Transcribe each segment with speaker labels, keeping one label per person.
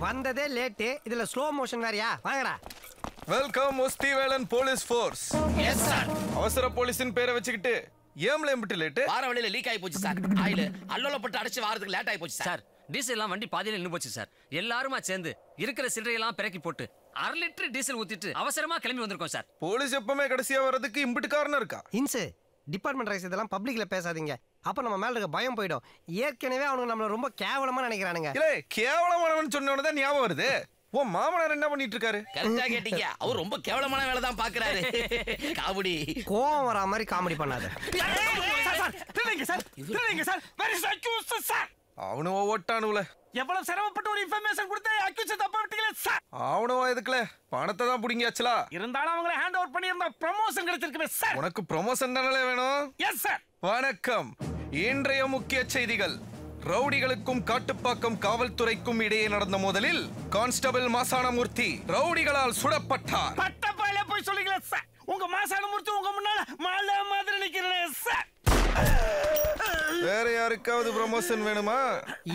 Speaker 1: வந்ததே லேட், இதுல slow motion வேறயா? வாங்கடா.
Speaker 2: வெல்கம் முஸ்திவேலன் போலீஸ் ஃபோர்ஸ்.
Speaker 3: Yes sir.
Speaker 2: அவசர போலீஸ்னு பேரை வச்சுக்கிட்டு ஏம்ல எம்பிட்டு லேட்?
Speaker 3: வார வழியில லீக் ஆகி போச்சு சார். ஆயில் அல்லோலப்பட்டு அடிச்சு வாரத்துக்கு லேட் ஆகி போச்சு சார்.
Speaker 4: டீசல் எல்லாம் வண்டி பாதியில நின்னு போச்சு சார். எல்லாருமா சேர்ந்து இருக்கிற சில்லறையெல்லாம் பிறக்கி போட்டு 1/2 லிட்டர் டீசல் ஊத்திட்டு அவசரமா கிளம்பி வந்திருக்கோம் சார்.
Speaker 2: போலீஸ் எப்பவுமே கடைசியா வர்றதுக்கு இம்பிட்டு காரணம் இருக்கா?
Speaker 1: இன்சு டிபார்ட்மெண்ட் ரைஸ் இதெல்லாம் பப்ளிக்ல பேசாதீங்க. அப்ப நம்ம மேல இருக்க பயம் போயிடும். ஏற்கனவே அவனுக்கு நம்மள ரொம்ப கேவலமா நினைக்கிறானுங்க.
Speaker 2: இல்ல கேவலமானவன் சொன்னவன தான் ஞாபகம் வருது. ஓ மாமனார் என்ன பண்ணிட்டு இருக்காரு?
Speaker 3: கரெக்டா கேட்டீங்க. அவர் ரொம்ப கேவலமான வேலை தான் பாக்குறாரு. காமெடி
Speaker 1: கோவம் வர மாதிரி காமெடி பண்ணாத.
Speaker 2: அவனுவோ ஓட்டானுல
Speaker 5: எவ்வளவு சிரமப்பட்டு ஒரு இன்ஃபர்மேஷன் கொடுத்து அக்யூஸ் தப்பா விட்டீங்களே சார்.
Speaker 2: அவனுவோ எதுக்குல பணத்தை தான் புடிங்கியாச்சுலா.
Speaker 5: இருந்தாலும் அவங்களை ஹேண்ட் ஓவர் பண்ணி இருந்தா ப்ரமோஷன் கிடைச்சிருக்குமே சார்.
Speaker 2: உனக்கு ப்ரமோஷன் தானே வேணும்?
Speaker 5: Yes sir.
Speaker 2: வணக்கம். இன்றைய முக்கிய செய்திகள். ரவுடிகளுக்கும் காட்டுப்பாக்கம் காவல்துறைக்கும் இடையே நடந்த மோதலில் கான்ஸ்டபிள் மாசானமூர்த்தி ரவுடிகளால் சுடப்பட்டார்.
Speaker 5: பட்டப்பாயில போய் சொல்லுங்களே சார். உங்க மாசானமூர்த்தி உங்க முன்னால மாலை மாதிரி நிக்கிறேன் சார்.
Speaker 2: வேற யாருக்காவது ப்ரமோஷன் வேணுமா?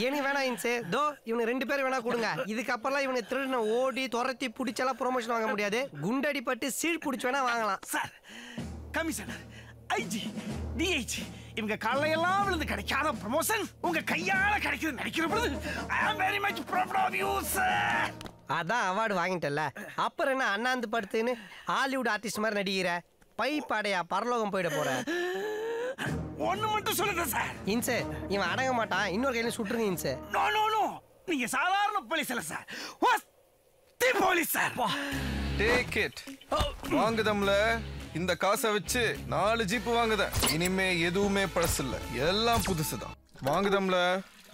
Speaker 1: ஏனி வேணா இன்சு. தோ இவனு 2 பேர் வேணா கொடுங்க. இதுக்கப்புறம் இவனை திருடின ஓடி துரத்தி பிடிச்செல்லாம் ப்ரொமோஷன் வாங்க முடியாது. குண்டடி பட்டு சீல் பிடிச்சி வேணா வாங்கலாம்
Speaker 5: சார். கமிஷனர், ஐஜி, டிஐஜி இவங்க காலையெல்லாம் விழுந்து கிடைக்காத ப்ரமோஷன் உங்க கையால கிடைக்குது நினைக்கிற பொழுது I am very much proud of you sir.
Speaker 1: அதான் அவார்டு வாங்கிட்டல, அப்புறம் என்ன அண்ணாந்து படுத்துன்னு ஹாலிவுட் ஆர்டிஸ்ட் மாதிரி நடிக்கிற? பை பாடையா பரலோகம் போயிட போற?
Speaker 5: ஒண்ணு மட்டும் சொல்லுங்க சார்.
Speaker 1: இன்சு இவன் அடங்க மாட்டான். இன்னொரு கையில சுட்டுருங்க இன்சு.
Speaker 5: நோ நோ நோ, நீங்க சாதாரண போலீஸ் இல்ல sir. The police sir.
Speaker 2: Take it. வாங்குதம்ல இந்த காசை வச்சு 4 ஜீப் வாங்குத. இனிமே எதுவுமே பழசு இல்ல, எல்லாம் புதுசுதான். வாங்குதம்ல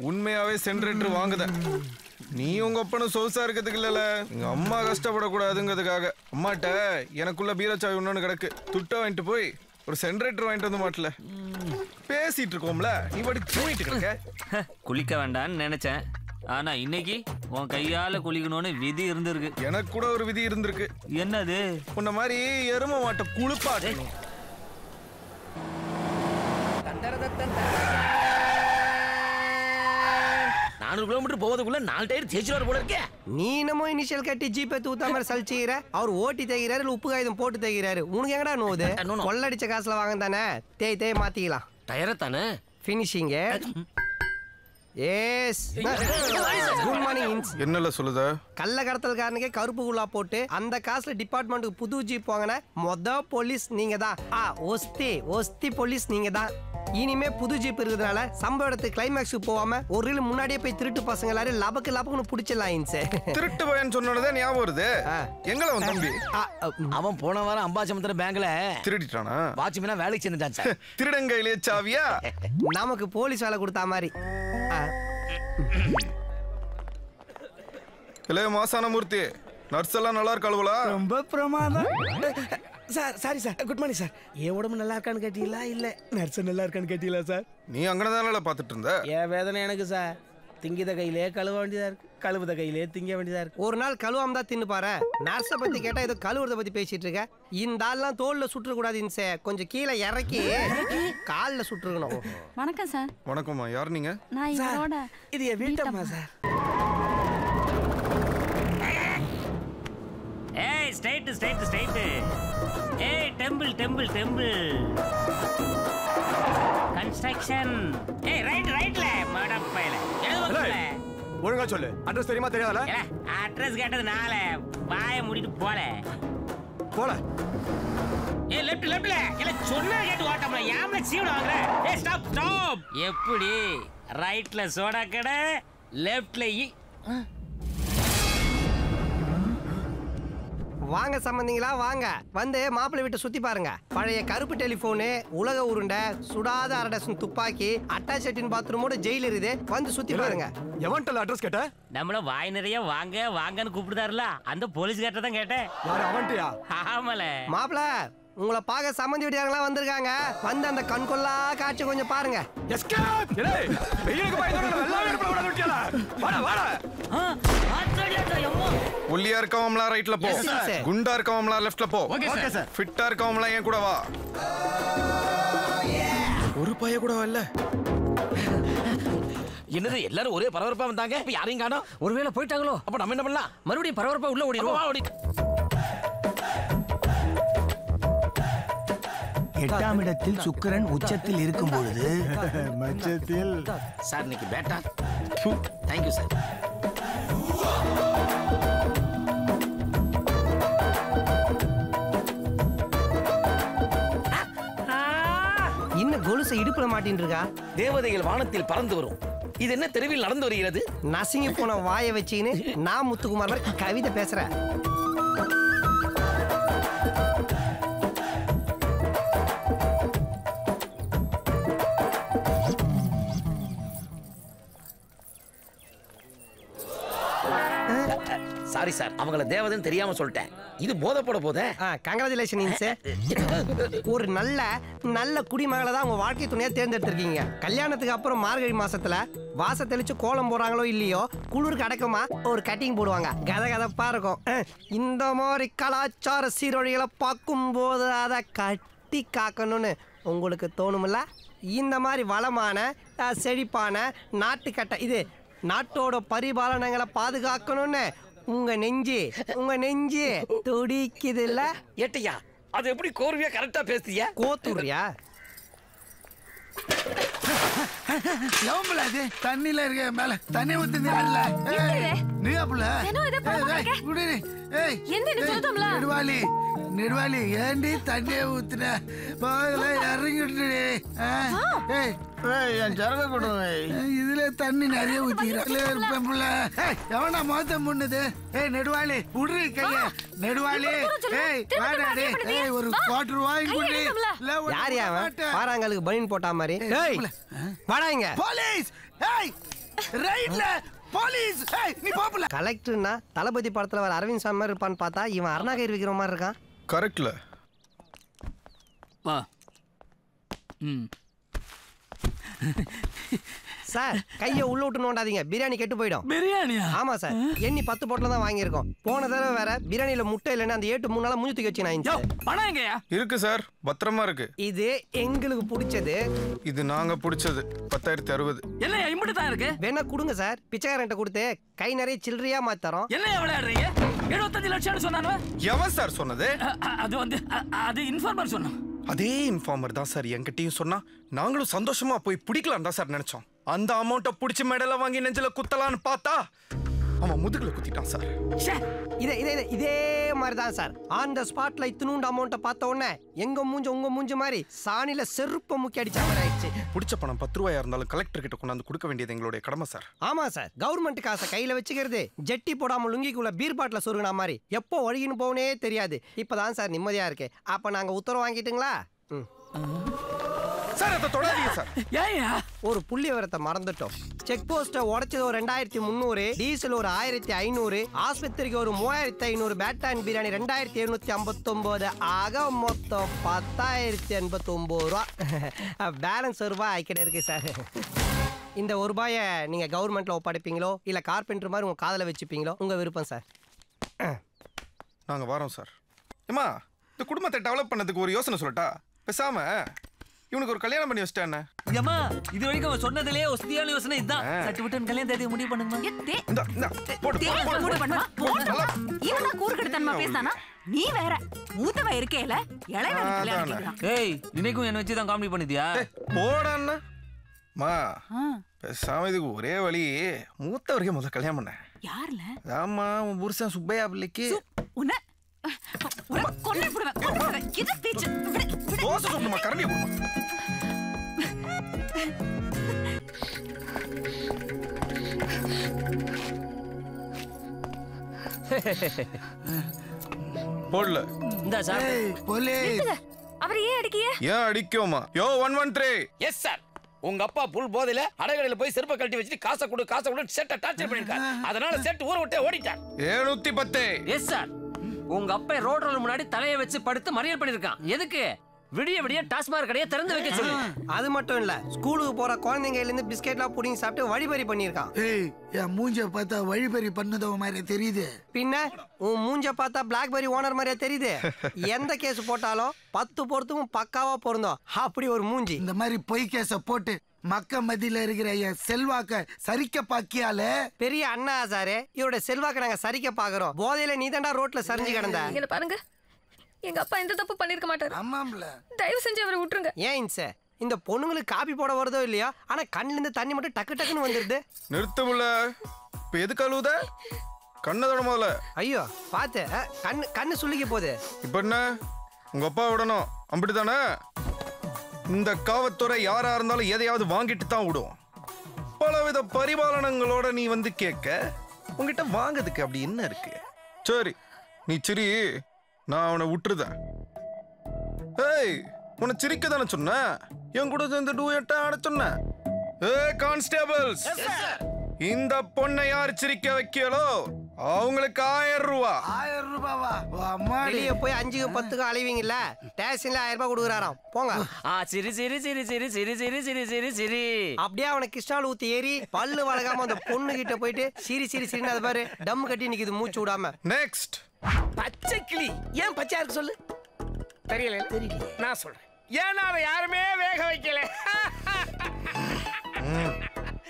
Speaker 2: உண்மையாவே சென்ட்ரேட்டர் வாங்குத. நீ உங்க அப்பனும் சொகுசா இருக்கிறதுக்கு இல்லல, எங்க அம்மா கஷ்டப்படக்கூடாதுங்கிறதுக்காக. அம்மாட்ட எனக்குள்ள பீரச்சாவி ஒண்ணு கிடக்கு, துட்ட வாங்கிட்டு போய் ஒரு சென்ட்ரேட்டர் வாங்கிட்டு வந்து மாட்டல. பேசிட்டு இருக்கோம்ல, நீ படி தூங்கிட்டு இருக்க.
Speaker 4: குளிக்க வேண்டாம்னு நினைச்சேன், ஆனா இன்னைக்கு உன் கையால குளிக்கணும்னு விதி இருந்திருக்கு.
Speaker 2: எனக்கு கூட ஒரு விதி இருந்திருக்கு.
Speaker 4: என்னது?
Speaker 2: உன்ன மாதிரி எரும மாட்டை குளிப்பாட்டணும்.
Speaker 3: 400 கிலோமீட்டர் போவதுக்குள்ள 4 டயர் தேய்ச்சிட்டு போல இருக்கே.
Speaker 1: நீ என்னமோ இனிஷியல் கட்டி ஜீப்பை தூத்தா மாதிரி சலிச்சுக்கிற. அவர் ஓட்டி தேய்கிறாரு, இல்ல உப்பு காகிதம் போட்டு தேய்கிறாரு. உனக்கு எங்கடா நோவுது? கொள்ளடிச்ச காசுல வாங்க தானே, தேய் மாத்திக்கலாம்.
Speaker 3: டயரை தானே
Speaker 1: ஃபினிஷிங். Yes good morning.
Speaker 2: என்னல சொல்லுத?
Speaker 1: கள்ள கடத்தல்காரனுக்கே கருப்பு குள்ளா போட்டு அந்த காசுல டிபார்ட்மெண்ட்டுக்கு புது ஜீப் வாங்கின மொத போலீஸ் நீங்க தான். ஒஸ்தி போலீஸ் நீங்க தான். இனிமே புது ஜீப் இருக்கிறதுனால சம்பவ இடத்துக்கு கிளைமேக்ஸுக்கு போகாம ஒரு ரீல் முன்னாடியே போய் திருட்டு பசங்க எல்லாரும் லபக்குன்னு பிடிச்சிடலாம்.
Speaker 2: திருட்டு பையன் சொன்னதான் ஞாபகம் வருது. எங்கள வந்து தம்பி
Speaker 3: அவன் போன வாரம் அம்பாசமுத்திர பேங்க்ல
Speaker 2: திருடிட்டானா?
Speaker 3: வாட்ச்மேனா வேலைக்கு சேர்ந்துட்டான் சார்.
Speaker 2: திருடங்கையிலே சாவியா?
Speaker 1: நமக்கு போலீஸ் வேலை கொடுத்தா மாதிரி.
Speaker 2: இல்ல மாசானமூர்த்தி, நர்ஸ் எல்லாம் நல்லா இருக்காளுவலா?
Speaker 5: ரொம்ப பிரமாதம் sir. Sorry sir. Good morning sir. என் உடம்பு நல்லா இருக்கான்னு கேட்டீங்களா இல்ல நர்ஸ் நல்லா இருக்கான்னு கேட்டீங்களா சார்?
Speaker 2: நீ அங்கனதானல பாத்துட்டு இருந்த?
Speaker 5: என் வேதனை எனக்கு சார். திங்கித கையிலே கழுவ வேண்டியதா இருக்கு, கழுவுத கையிலே திங்க வேண்டியதா இருக்கு.
Speaker 1: ஒரு நாள் கழுவாம தான் தின்னு பாரு. நர்ஸை பத்தி கேட்டா ஏதோ கழுவுறத பத்தி பேசிட்டு இருக்க. இந்த ஆள்லாம் தோல்ல சுட்டுற கூடாது. கொஞ்சம் கீழே இறக்கி கால்ல சுட்டுருக்கணும்.
Speaker 6: வணக்கம் சார்.
Speaker 2: வணக்கம்மா. யார் நீங்க?
Speaker 6: நான் இவரோட
Speaker 5: இது என் வீட்டம்மா சார்.
Speaker 4: ஏய் ஸ்ட்ரைட் ஏய் டெம்பிள் கன்ஸ்ட்ரக்ஷன். ஏய் ரைட்ல மேடம் பையல எழுதுல
Speaker 7: ஒழுங்கா சொல்லு. அட்ரஸ் தெரியுமா தெரியாதல?
Speaker 4: அட்ரஸ் கேட்டதுனால வாயை மூடிட்டு போல. ஏய் லெஃப்ட்ல இல்ல சொன்னா கேட்டு ஓட்டமா யாமல சீவன வாங்குற. ஏய் ஸ்டாப். எப்படி ரைட்ல சோடா கடை, லெஃப்ட்ல
Speaker 1: வாங்க சம்பந்திங்களா, வாங்க வந்து மாப்பிள்ளை வீட்டை சுத்தி பாருங்க. பழைய கருப்பு டெலிபோனு, உலக உருண்டை, சுடாத அரடசன் துப்பாக்கி, அட்டாச் பாத்ரூமோட ஜெயில் இருக்குது. வந்து சுத்தி பாருங்க.
Speaker 7: எவன்டல அட்ரஸ் கேட்ட?
Speaker 4: நம்மள வாய் நிறைய வாங்கன்னு கூப்பிடுதாருல, அந்த போலீஸ் கேட்ட தான் கேட்டேன்.
Speaker 7: யாரு அவன்ட்டியா?
Speaker 4: ஆமால
Speaker 1: மாப்பிள்ளை, உங்களை பார்க்க சம்பந்தி வீட்டுக்காரங்களா வந்திருக்காங்க. வந்து அந்த கண்கொள்ளா காட்சி கொஞ்சம் பாருங்க.
Speaker 2: ஒல்லியா இருக்கவங்களா ரைட்ல போ, குண்டா இருக்கவங்களா லெஃப்ட்ல போ, ஃபிட்டா இருக்கவங்களா என் கூட வா. ஒரு பைய கூட வரல.
Speaker 3: என்னது எல்லாரும் ஒரே பரபரப்பா வந்தாங்க இப்ப யாரையும் காணோம்.
Speaker 4: ஒருவேளை போயிட்டாங்களோ?
Speaker 3: அப்ப நம்ம என்ன பண்ணலாம்?
Speaker 4: மறுபடியும் பரபரப்பா உள்ள ஓடிடுவோம்.
Speaker 5: 8ஆம் இடத்தில் சுக்கிரன் உச்சத்தில் இருக்கும் பொழுது மச்சத்தில்
Speaker 3: சார் இன்னைக்கு பேட்டா. Thank you sir.
Speaker 1: இன்னும் கொலுசை இடுப்புல மாட்டின்னு இருக்கா?
Speaker 3: தேவதைகள் வானத்தில் பறந்து வரும். இது என்ன தெருவில் நடந்து வருகிறது?
Speaker 1: நசுங்கி போன வாயை வச்சின்னு நான் முத்துக்குமார் மாதிரி கவிதை பேசுறேன்.
Speaker 3: சாரி சார், அவங்கள தேவதைன்னு தெரியாம சொல்லிட்டேன். இது போதை போட போதே.
Speaker 1: கங்க்ராச்சுலேஷன். ஒரு நல்ல நல்ல குடிமகளை தான் உங்க வாழ்க்கை துணையா தேர்ந்தெடுத்திருக்கீங்க. கல்யாணத்துக்கு அப்புறம் மார்கழி மாசத்துல வாச தெளிச்சு கோலம் போடுறாங்களோ இல்லையோ, குளிருக்கு அடக்கமா ஒரு கட்டிங் போடுவாங்க. கதகதப்பா இருக்கும். இந்த மாதிரி கலாச்சார சீரழிகளை பார்க்கும்போது அதை கட்டி காக்கணும்னு உங்களுக்கு தோணுமில்ல? இந்த மாதிரி வளமான செழிப்பான நாட்டுக்கட்டை இது நாட்டோட பரிபாலனங்களை பாதுகாக்கணும்னு உங்க நெஞ்சு துடிக்குது இல்ல?
Speaker 3: ஏட்டையா, அது எப்படி கோர்வையா கரெக்டா பேசுறியா?
Speaker 1: கோத்துறியா?
Speaker 5: எவம்பல அது தண்ணில இருக்க மேல தண்ணி ஊத்தி நீ அப்பல நெடுவாளி நெடுவாளி ஏண்டி தண்ணிய ஊத்துன இறங்கிட்டு என் சரக கொடுங்க. இதுல தண்ணி நிறைய ஊத்திக்கிறேன். எவனா மோத்தம் முன்னுது? நெடுவாளி விடுறி கைய. நெடுவாளி ஒரு ₹2
Speaker 1: யார் பாறாங்களுக்கு பனின் போட்டா மாதிரி வாடாங்க.
Speaker 5: போலீஸ் போலீஸ் நீ போப்பல.
Speaker 1: கலெக்டர்னா தளபதி படத்துல வர அரவிந்த் சாமி மாதிரி இருப்பான்னு பார்த்தா இவன் அருணாகர் விக்கிற மாதிரி இருக்கான்.
Speaker 2: கரெக்ட்ல.
Speaker 1: சார் கையை உள்ள விட்டு நோண்டாதீங்க, பிரியாணி கெட்டு போயிடும்.
Speaker 4: பிரியாணியா?
Speaker 1: ஆமா சார், எண்ணி 10 போட்டில் தான் வாங்கியிருக்கோம். போன தடவை வேற பிரியாணியில முட்டை இல்லைன்னு அந்த 3 நாளா மூஞ்சி தூக்கி வச்சு நான்.
Speaker 4: பணம் எங்கயா
Speaker 2: இருக்கு சார், பத்திரமா இருக்கு.
Speaker 1: இது எங்களுக்கு பிடிச்சது.
Speaker 2: இது நாங்க பிடிச்சது 10,060.
Speaker 4: என்ன இம்புட்டு தான் இருக்கு?
Speaker 1: வேணா கொடுங்க சார், பிச்சைக்காரன்ட்ட கொடுத்து கை நிறைய சில்லறையா மாத்தறோம்.
Speaker 4: என்ன விளையாடுறீங்க? 75 லட்சம் சொன்னானோ?
Speaker 2: எவன் சார் சொன்னது?
Speaker 4: அது இன்ஃபார்மர் சொன்னான்.
Speaker 2: அதே இன்ஃபார்மர் தான் சார் என்கிட்டயும் சொன்னா. நாங்களும் சந்தோஷமா போய் பிடிக்கலாம் தான் சார் நினைச்சோம். அந்த அமௌண்ட்டை பிடிச்சி மெடலை வாங்கி நெஞ்சில குத்தலான்னு பார்த்தா அவன் முதுகுல குத்திட்டான் சார்.
Speaker 1: இதே மாதிரி தான் சார். ஆன் த ஸ்பாட்ல இத்தினூண்டு அமௌண்ட்டை பார்த்த உடனே உங்க மூஞ்ச மாதிரி சாணில செருப்ப முக்கி அடிச்ச மாதிரி ஆயிடுச்சு.
Speaker 2: பிடிச்ச பணம் 10 ரூபாயா இருந்தாலும் கலெக்டர் கிட்ட கொண்டாந்து கொடுக்க வேண்டியது எங்களுடைய கடமை சார்.
Speaker 1: ஆமா சார், கவர்மெண்ட் காசை கையில வச்சுக்கிறது ஜெட்டி போடாம லுங்கிக்குள்ள பீர் பாட்டில சொருகின மாதிரி எப்போ ஒழுகின்னு போனே தெரியாது. இப்பதான் சார் நிம்மதியா இருக்கு. அப்ப நாங்க உத்தரவு வாங்கிட்டுங்களா?
Speaker 2: சார் அதை தொடாதீங்க சார்.
Speaker 4: ஏயா
Speaker 1: ஒரு புள்ளி விவரத்தை மறந்துட்டோம். செக் போஸ்ட உடைச்சது ஒரு 2300, டீசல் ஒரு 1500, ஆஸ்பத்திரிக்கு ஒரு 3500, பேட்டான் பிரியாணி 2759, ஆக மொத்தம் 10,089 ரூபா. பேலன்ஸ் ₹1 ஆயிக்கிட்டே இருக்கு சார். இந்த ₹1 நீங்க கவர்மெண்ட்ல ஒப்படைப்பீங்களோ இல்ல கார்பெண்டர் மாதிரி உங்க காதல வச்சுப்பீங்களோ உங்க விருப்பம் சார்.
Speaker 2: நாங்க வரோம் சார். ஏமா, இந்த குடும்பத்தை டெவலப் பண்ணதுக்கு ஒரு யோசனை சொல்லட்டா? பேசாம இவனுக்கு ஒரு கல்யாணம் பண்ணி வச்சிட்டானே.
Speaker 4: ஏமா, இது வரைக்கும் அவன் சொன்னதிலே ஒஸ்தியான யோசனை இதான். சட்டுவிட்டு கல்யாணம் தேதி முடிவு பண்ணுங்க.
Speaker 6: இவனா கூறுகட்டத்தனமா பேசானா? நீ வேற மூத்தவ இருக்கேல இளையவன் கல்யாணம் கேக்குறான்.
Speaker 4: ஏய், இன்னைக்கும் என்ன வச்சு தான் காமெடி பண்ணிட்டியா?
Speaker 2: போடான்னா மா, பேசாம இதுக்கு ஒரே வழி மூத்தவரைக்கும் முதல்ல கல்யாணம் பண்ண.
Speaker 6: யார்ல?
Speaker 2: ஆமா, உன் புருஷன் சுப்பையா பிள்ளைக்கு.
Speaker 6: உன்னை கொண்டு போடுவேன். இது பேச்சு.
Speaker 2: தோசை சுடுமா, கரண்டி போடுமா. போடல.
Speaker 4: இந்த சார்
Speaker 5: போலீஸ்
Speaker 6: அவர் ஏன் அடிக்கிய?
Speaker 2: ஏன் அடிக்குமா? யோ 113.
Speaker 3: Yes sir. உங்க அப்பா புல் போதையில அடைகடையில போய் செருப்பை கழட்டி வச்சுட்டு காசை கொடு செட்டை டார்ச்சர் பண்ணிருக்காரு. அதனால செட் ஊரை விட்டு ஓடிட்டார்.
Speaker 2: 710.
Speaker 4: Yes sir. உங்க அப்பா ரோட் ரோல் முன்னாடி தலையை வச்சு படுத்து மறியல் பண்ணிருக்கான். எதுக்கு? விடிய விடிய டாஸ்மாக் கடையை திறந்து வைக்க சொல்லு.
Speaker 1: அது மட்டும் இல்ல, ஸ்கூலுக்கு போற குழந்தைங்கல இருந்து பிஸ்கெட்லாம் புடிங்கி சாப்பிட்டு வழிபறி பண்ணிருக்கான்.
Speaker 8: ஏய், என் மூஞ்ச பார்த்தா வழிபறி பண்ணதோ மாதிரி தெரியுது.
Speaker 1: பின்ன உன் மூஞ்ச பார்த்தா பிளாக்பெரி ஓனர் மாதிரியா தெரியுது? எந்த கேஸ் போட்டாலும் 10 பொறுத்துக்கும் பக்காவா பொருந்தோம். அப்படி ஒரு மூஞ்சி.
Speaker 8: இந்த மாதிரி பொய் கேஸ போட்டு மக்க மதியில இருக்கிற என் செல்வாக்க சரிக்க பாக்கியால.
Speaker 1: பெரிய அண்ணா சாரு, இவரோட செல்வாக்க நாங்க சரிக்க பாக்குறோம். போதையில நீ தாண்டா ரோட்ல சரிஞ்சு கிடந்த.
Speaker 9: இங்க பாருங்க, எங்க அப்பா எந்த தப்பு பண்ணிருக்க மாட்டாரு.
Speaker 8: ஆமாம்ல,
Speaker 9: தயவு செஞ்சு அவரை விட்டுருங்க.
Speaker 1: ஏன் இன்ச இந்த பொண்ணுங்களுக்கு காப்பி போட வருதோ இல்லையா, ஆனா கண்ணுல இருந்து தண்ணி மட்டும் டக்கு டக்குன்னு வந்துருது.
Speaker 2: நிறுத்தமுல இப்ப எதுக்கு அழுவுத? கண்ணதோட முதல்ல.
Speaker 1: ஐயோ பாத்து, கண்ணு சுள்ளிக்க போகுது.
Speaker 2: இப்ப என்ன உங்க அப்பா விடணும் அப்படித்தானே? இந்த காவல்துறை யாரா இருந்தாலும் எதையாவது வாங்கிட்டு தான் விடும். பலவித பரிபாலனங்களோட நீ வந்து கேட்க, உங்ககிட்ட வாங்கிறதுக்கு அப்படி என்ன இருக்கு? சரி நீ சிரி, நான் அவனை விட்டுருதேன். ஏய், உன்னை சிரிக்க தானே சொன்ன, என் கூட சேர்ந்து டூயட்டா ஆட சொன்ன. ஏய் கான்ஸ்டேபிள்ஸ், இந்த பொண்ணை யார் சிரிக்க வைக்கலோ அவங்களுக்கு 1000 ரூபாய்.
Speaker 8: 1000 ரூபாவா?
Speaker 1: வெளியே போய் 5க்கு 10க்கு அலைவீங்கல்ல, ஸ்டேஷன்ல 1000 ரூபாய் கொடுக்குறாராம். போங்க.
Speaker 4: சிரி சிரி சிரி சிரி சிரி சிரி சிரி சிரி சிரி.
Speaker 1: அப்படியே அவனை கிருஷ்ணால ஊத்தி ஏறி பல்லு வளர்க்காம அந்த பொண்ணு கிட்ட போயிட்டு சிரி சிரி சிரின்னு அது பாரு டம் கட்டி நிக்குது மூச்சு விடாம.
Speaker 2: நெக்ஸ்ட்.
Speaker 5: பச்சை கிளி ஏன் பச்சையா இருக்கு சொல்லு? தெரியல. நான் சொல்றேன், ஏன்னா அதை யாருமே வேக வைக்கல.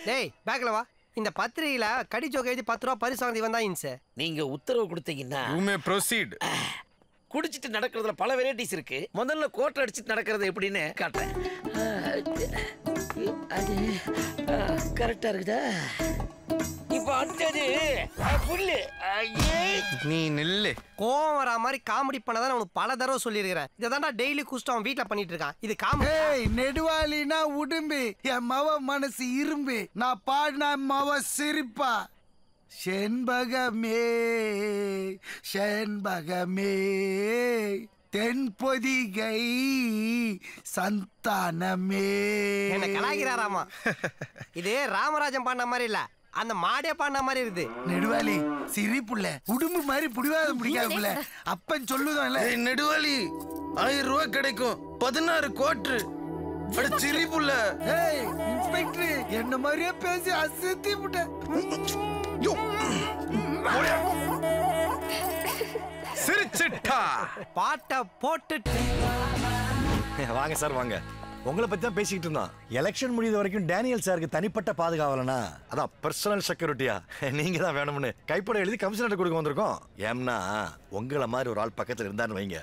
Speaker 1: டேய் பேக்ல வா. இந்த பத்திரிகையில கடி ஜோக் எழுதி 10 ரூபாய் பரிசு வாங்கி வந்தா இன்ச.
Speaker 3: நீங்க உத்தரவு கொடுத்தீங்கன்னா
Speaker 2: ப்ரோசீட்.
Speaker 3: குடிச்சிட்டு நடக்கிறதுல பல வெரைட்டிஸ் இருக்கு. முதல்ல கோட்டை அடிச்சிட்டு நடக்கிறது எப்படின்னு காட்டுறேன். அது கரெக்டா இருக்குதா? இப்ப அடுத்தது புல்லு.
Speaker 2: நீ நில்லு.
Speaker 1: கோவம் வரா மாதிரி காமெடி பண்ணதான் உனக்கு பல தடவை சொல்லியிருக்கிறேன். இதான்டா டெய்லி குஸ்டம் வீட்டுல பண்ணிட்டு இருக்கான். இது காமெடி.
Speaker 8: ஏய், நெடுவாலினா உடும்பு, என் மவ மனசு இரும்பு. நான் பாடினா மவ சிரிப்பா. செண்பகமே செண்பகமே தென்பொதிகை சந்தானமே.
Speaker 1: என்ன கலாய்க்கிறாராமா? இது ராமராஜன் பாடின மாதிரி இல்ல, அந்த மாடே பாடின மாதிரி இருக்குது.
Speaker 8: நெடுவாலி சிரிப்புள்ள உடும்பு மாதிரி புடிவாதம் பிடிக்காதுல. அப்பன் சொல்லுதான்
Speaker 2: நெடுவாலி 1000 ரூபாய் கிடைக்கும், 16 கோட்டு. அட சிரிப்புள்ள.
Speaker 8: ஏய் இன்ஸ்பெக்டர், என்ன மாதிரியே பேசி அசத்தி விட்ட.
Speaker 2: சிரிச்சிட்டா
Speaker 1: பாட்டை போட்டுட்டு
Speaker 7: வாங்க சார் வாங்க. உங்களை பத்தி தான் பேசிக்கிட்டு இருந்தோம். எலெக்ஷன் முடியுது வரைக்கும் டேனியல் சாருக்கு தனிப்பட்ட பாதுகாவலனா, அதான் பர்சனல் செக்யூரிட்டியா நீங்க தான் வேணும்னு கைப்பட எழுதி கமிஷனர் கொடுக்க வந்திருக்கோம். ஏம்னா உங்களை மாதிரி ஒரு ஆள் பக்கத்துல இருந்தான்னு வைங்க,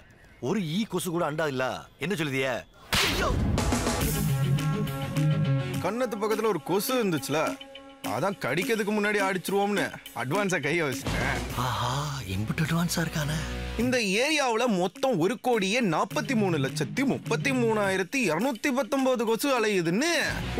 Speaker 7: ஒரு ஈ கொசு கூட அண்டா இல்ல. என்ன சொல்லுதிய?
Speaker 2: கண்ணத்து பக்கத்துல ஒரு கொசு இருந்துச்சுல, அதான் கடிக்கிறதுக்கு முன்னாடி அடிச்சிருவோம்னு அட்வான்ஸா கைய வச்சுட்டேன்.
Speaker 7: ஆஹா, இம்புட் அட்வான்ஸா இருக்கானே.
Speaker 2: இந்த ஏரியாவுல மொத்தம் 1,43,33,219 கொசு அலையுதுன்னு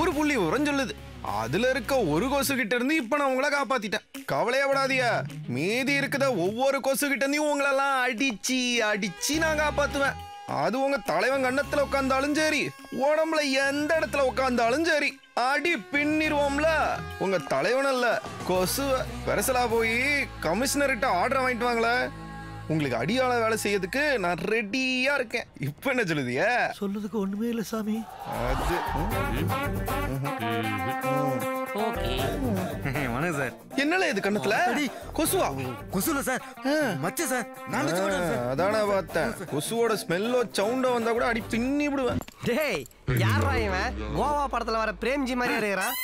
Speaker 2: ஒரு புள்ளி விவரம் சொல்லுது. அதுல இருக்க ஒரு கொசு கிட்ட இருந்து இப்ப நான் உங்களை காப்பாத்திட்டேன். கவலையே படாதீங்க, மீதி இருக்கிற ஒவ்வொரு கொசு கிட்ட இருந்தும் உங்களெல்லாம் அடிச்சு அடிச்சு நான் காப்பாத்துவேன். அது உங்க தலைவன் கண்ணத்துல உட்கார்ந்தாலும் சரி, உடம்புல எந்த இடத்துல உட்கார்ந்தாலும் சரி, அடி பின்னிருவோம்ல. உங்க தலைவன் அல்ல கொசு பெருசலா போய் கமிஷனர்கிட்ட ஆர்டர் வாங்கிட்டு வாங்களே, உங்களுக்கு அடியாள வேலை செய்யறதுக்கு நான் ரெடியா இருக்கேன். இப்ப என்ன சொல்லுதிய?
Speaker 7: சொல்லுறதுக்கு ஒண்ணுமே இல்ல சாமி.
Speaker 2: அது
Speaker 4: வணக்கம் சார்.
Speaker 2: என்னல இது கண்ணத்துல கொசுவா?
Speaker 7: கொசுல சார், மச்ச சார்.
Speaker 2: அதான பார்த்தேன். கொசுவோட ஸ்மெல்லோ சவுண்டோ வந்தா கூட அடி பின்னி விடுவேன்.
Speaker 1: டேய் யாரா இவன்? கோவா படத்துல வர பிரேம்ஜி மாதிரி இருக்கிறான்.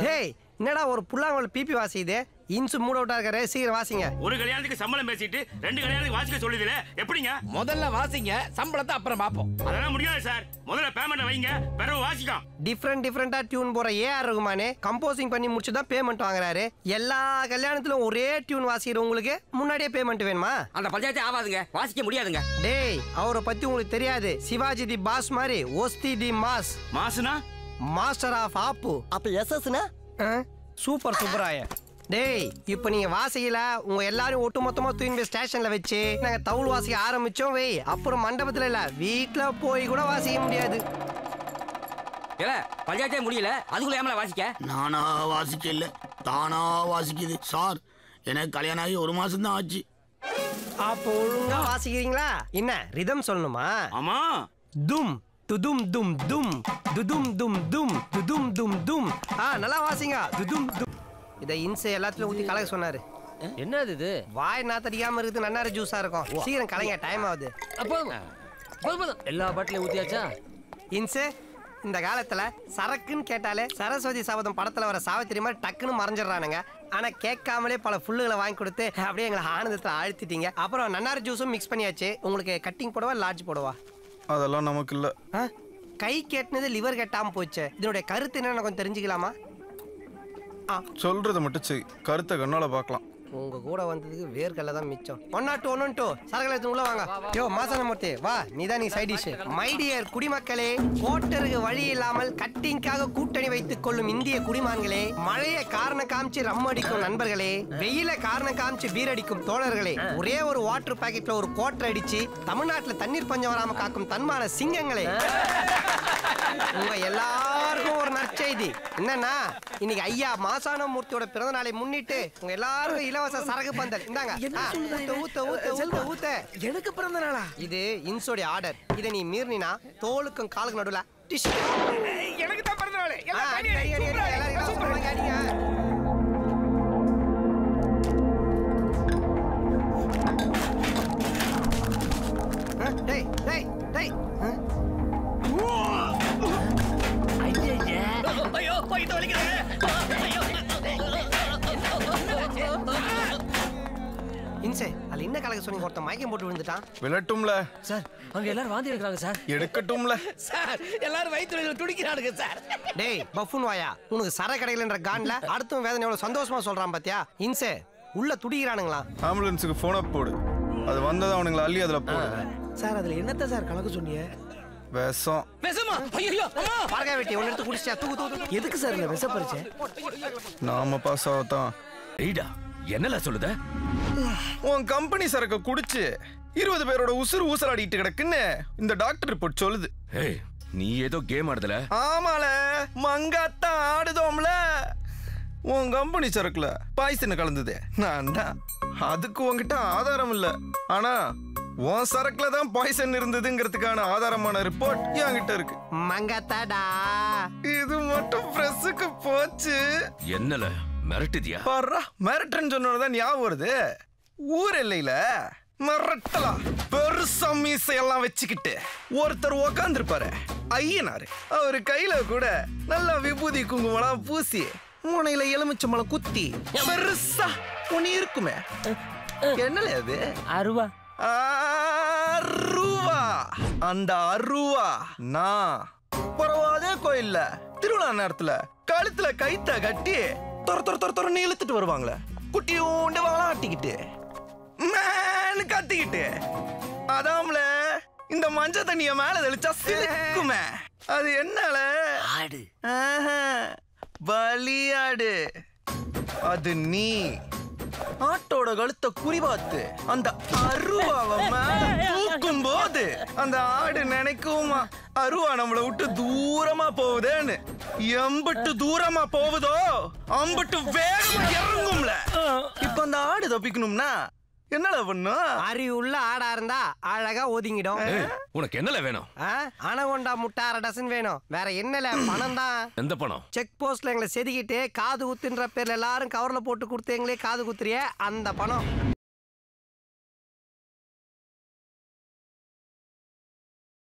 Speaker 1: டேய் என்னடா ஒரு புல்லாங்கோல் பிபி வாசிக்குது? இன்சு மூட் அவுட்டா இருக்காரு, சீக்கிரம் வாசிங்க.
Speaker 10: ஒரு கல்யாணத்துக்கு சம்பளம் பேசிட்டு 2 கல்யாணத்துக்கு வாசிக்க சொல்லுதுல, எப்படிங்க?
Speaker 3: முதல்ல வாசிங்க, சம்பளத்தை அப்புறம் பாப்போம்.
Speaker 10: அதெல்லாம் முடியாது சார். முதல்ல பேமெண்ட் வைங்க, பிறகு வாசிக்கும்.
Speaker 1: டிஃப்ரெண்டா டியூன் போற ஏஆர் ரகுமானே கம்போசிங் பண்ணி முடிச்சு தான் பேமெண்ட் வாங்குறாரு. எல்லா கல்யாணத்திலும் ஒரே டியூன் வாசிக்கிறவங்களுக்கு முன்னாடியே பேமெண்ட் வேணுமா?
Speaker 4: அந்த பஞ்சாயத்து ஆவாதுங்க, வாசிக்க முடியாதுங்க.
Speaker 1: டேய் அவரை பத்தி உங்களுக்கு தெரியாது. சிவாஜி தி பாஸ் மாதிரி ஒஸ்தி தி மாஸ்.
Speaker 10: மாசுனா
Speaker 1: மாஸ்டர் ஆஃப் ஆப்பு. அப்ப எஸ்எஸ்னா சூப்பர் சுப்பராய. டேய் இப்போ நீங்க வாசிக்கல, உங்க எல்லாரும் ஒட்டுமொத்தமா தூக்கி போய் ஸ்டேஷன்ல வச்சு நாங்க தவுள் வாசிக்க ஆரம்பிச்சோம் வை, அப்புறம் மண்டபத்துல இல்ல வீட்டுல போய் கூட வாசிக்க முடியாது.
Speaker 4: இல்ல பஞ்சாயத்தே முடியல, அதுக்குள்ள ஏமல வாசிக்க?
Speaker 11: நானா வாசிக்கல, தானா வாசிக்குது சார். எனக்கு கல்யாணம் ஆகி 1 மாசம் தான் ஆச்சு.
Speaker 1: அப்போ ஒழுங்கா வாசிக்கிறீங்களா? என்ன ரிதம் சொல்லணுமா?
Speaker 10: ஆமா.
Speaker 1: தும் துதும் தும் தும் துதும் தும் தும் துதும் தும் தும். நல்லா வாசிங்க. துதும் தும். இதை இன்சை எல்லாத்துலயும் ஊத்தி கலக்க சொன்னாரு.
Speaker 4: என்னது இது?
Speaker 1: வாய் நாத்தடிக்காம இருக்குது. நன்னாரி ஜூஸா இருக்கும். சீக்கிரம் கலைங்க, டைம் ஆகுது.
Speaker 4: போதும் எல்லா பாட்டிலையும் ஊத்தியாச்சா?
Speaker 1: இன்சு, இந்த காலத்துல சரக்குன்னு கேட்டாலே சரஸ்வதி சபதம் படத்துல வர சாவித்திரி மாதிரி டக்குன்னு மறைஞ்சிடறானுங்க. ஆனா கேட்காமலே பல புல்லுகளை வாங்கி கொடுத்து அப்படியே எங்களை ஆனந்தத்துல அழுத்திட்டீங்க. அப்புறம் நன்னாரி ஜூஸும் மிக்ஸ் பண்ணியாச்சு. உங்களுக்கு கட்டிங் போடவா லார்ஜ் போடவா?
Speaker 2: அதெல்லாம் நமக்கு இல்ல.
Speaker 1: கை கேட்டினது லிவர் கட்டாம போச்சு. இதனுடைய கருத்து என்னன்னு கொஞ்சம் தெரிஞ்சுக்கலாமா?
Speaker 2: சொல்றத மட்டும் செய், கருத்தை கண்ணால பார்க்கலாம்.
Speaker 1: உங்க கூட வந்ததுக்கு வேர்க்கல்ல தான் மிச்சம். 102 112 சரகலத்து உள்ள வாங்க. யோ மாசனமூர்த்தி வா, நீதான் நீ சைட் டிஷ். மை டியர் குடிமக்களே, கோட்டருக்கு வழி இல்லாமல் கட்டிங்காக கூட்டணி வைத்துக் கொள்ளும் இந்திய குடிமான்களே, மழைய காரணம் காமிச்சு ரம் அடிக்கும் நண்பர்களே, வெயில காரணம் காமிச்சு பீர் அடிக்கும் தோழர்களே, ஒரே ஒரு வாட்டர் பாக்கெட்ல ஒரு கோட்டர் அடிச்சு தமிழ்நாட்டுல தண்ணீர் பஞ்சம் வராம காக்கும் தன்மான சிங்கங்களே, உங்க எல்லாருக்கும் ஒரு நற்செய்தி என்னன்னா, இன்னைக்கு ஐயா மாசானமூர்த்தியோட பிறந்த நாளை முன்னிட்டு உங்க எல்லாருக்கும் இலவச சரகு பந்தல். இந்தாங்க.
Speaker 5: எனக்கு பிறந்த நாளா?
Speaker 1: இது இன்சோடைய ஆர்டர். இதை நீ மீறினா தோலுக்கும் காலுக்கும் நடுவுல
Speaker 5: எனக்கு தான் பிறந்த நாள்.
Speaker 1: டேய் டேய் டேய்
Speaker 3: ஐயோ போயிட்டு வலிக்கிறேன்.
Speaker 1: இன்சே, அதுல என்ன கலக்க சொன்னீங்க? ஒருத்தன் மயக்கம் போட்டு விழுந்துட்டான்.
Speaker 2: விளட்டும்ல
Speaker 4: சார், அங்க எல்லாரும் வாந்தி எடுக்கிறாங்க சார்.
Speaker 2: எடுக்கட்டும்ல
Speaker 3: சார், எல்லாரும் வயிற்று துடிக்கிறானுங்க சார்.
Speaker 1: டேய் பஃபூன் வாயா, உனக்கு சர கடையிலன்ற கான்ல அடுத்தும் வேதனை எவ்வளவு சந்தோஷமா சொல்றான் பாத்தியா? இன்சே, உள்ள துடிக்கிறானுங்களா?
Speaker 2: ஆம்புலன்ஸுக்கு போன் அப் போடு. அது வந்ததா அவனுங்களை அள்ளி அதுல போடு.
Speaker 5: சார் அதுல என்னத்த சார் கலக்க சொன்னீங்க?
Speaker 2: விஷம்.
Speaker 3: விஷமா? ஐயோ அம்மா,
Speaker 1: பரகா வெட்டி ஒன்னு எடுத்து குடிச்சியா? தூக்கு தூக்கு.
Speaker 5: எதுக்கு சார் இந்த விஷ பறிச்ச?
Speaker 2: நாம பாஸ் ஆகத்தான்.
Speaker 3: ரீடா என்னல சொல்லுத?
Speaker 2: உன் கம்பெனி சரக்க குடிச்சு 20 பேரோட உசுறு ஊசலாடிட்டு கிடக்குன்னு இந்த டாக்டர் ரிப்போர்ட் சொல்லுது.
Speaker 3: ஏய், நீ ஏதோ கேம் ஆடுதல?
Speaker 2: ஆமால, மங்காத்தான் ஆடுதோம்ல. உன் கம்பெனி சரக்குல பாய்சன் கலந்தது நான் தான். அதுக்கு உன்கிட்ட ஆதாரம் இல்ல. ஆனா உன் சரக்குல தான் பாய்சன் இருந்ததுங்கிறதுக்கான ஆதாரமான ரிப்போர்ட் என்கிட்ட இருக்கு.
Speaker 1: மங்காத்தாடா,
Speaker 2: இது மட்டும் பிரஸுக்கு போச்சு.
Speaker 3: என்னல மிரட்டுதியா?
Speaker 2: பாரா, மிரட்டுன்னு சொன்னதான் ஞாபகம் வருது. ஊர் எல்லையில மிரட்டலாம் பெருசா மீசையெல்லாம் வச்சுக்கிட்டு ஒருத்தர் உக்காந்துருப்பாரு, ஐயனாரு. அவரு கையில கூட நல்லா விபூதி குங்குமம் பூசி முனையில எலுமிச்சம்பழம் குத்தி பெருசா ஒண்ணு இருக்குமே. என்னல அது?
Speaker 4: அருவா.
Speaker 2: அருவா. அந்த அருவா நான் பரவாதே கோயில்ல திருவிழா நேரத்துல கழுத்துல கைத்த கட்டி தொர தொர தொர தொர இழுத்துட்டு வருவாங்களே, குட்டியோண்டு வாழாட்டிக்கிட்டு கத்திக்கிட்டு. அதாம்ல இந்த மஞ்ச தண்ணிய மேல தெளிச்சா சிலுக்குமே. அது என்னால?
Speaker 5: ஆடு.
Speaker 2: பலியாடு. அது நீ ஆட்டோட கழுத்த குறிபாத்து அந்த அருவாவை தூக்கும் போது அந்த ஆடு நினைக்குமா, அருவா நம்மளை விட்டு தூரமா போகுதேன்னு. எம்பட்டு தூரமா போகுதோ அம்பட்டு வேகமா இறங்கும்ல. இப்ப அந்த ஆடு தப்பிக்கணும்னா என்னல பண்ணும்?
Speaker 1: அறிவுள்ள ஆடா இருந்தா அழகா ஒதுங்கிடும்.
Speaker 3: உனக்கு என்னல வேணும்?
Speaker 1: அனகொண்டா முட்டை 1/2 டசன் வேணும். வேற என்னல? பணம் தான்.
Speaker 3: எந்த பணம்?
Speaker 1: செக் போஸ்ட்ல எங்களை செதுக்கிட்டு காது குத்துன்ற பேர்ல எல்லாரும் கவர்ல போட்டு கொடுத்தீங்களே காது குத்துறிய அந்த பணம்.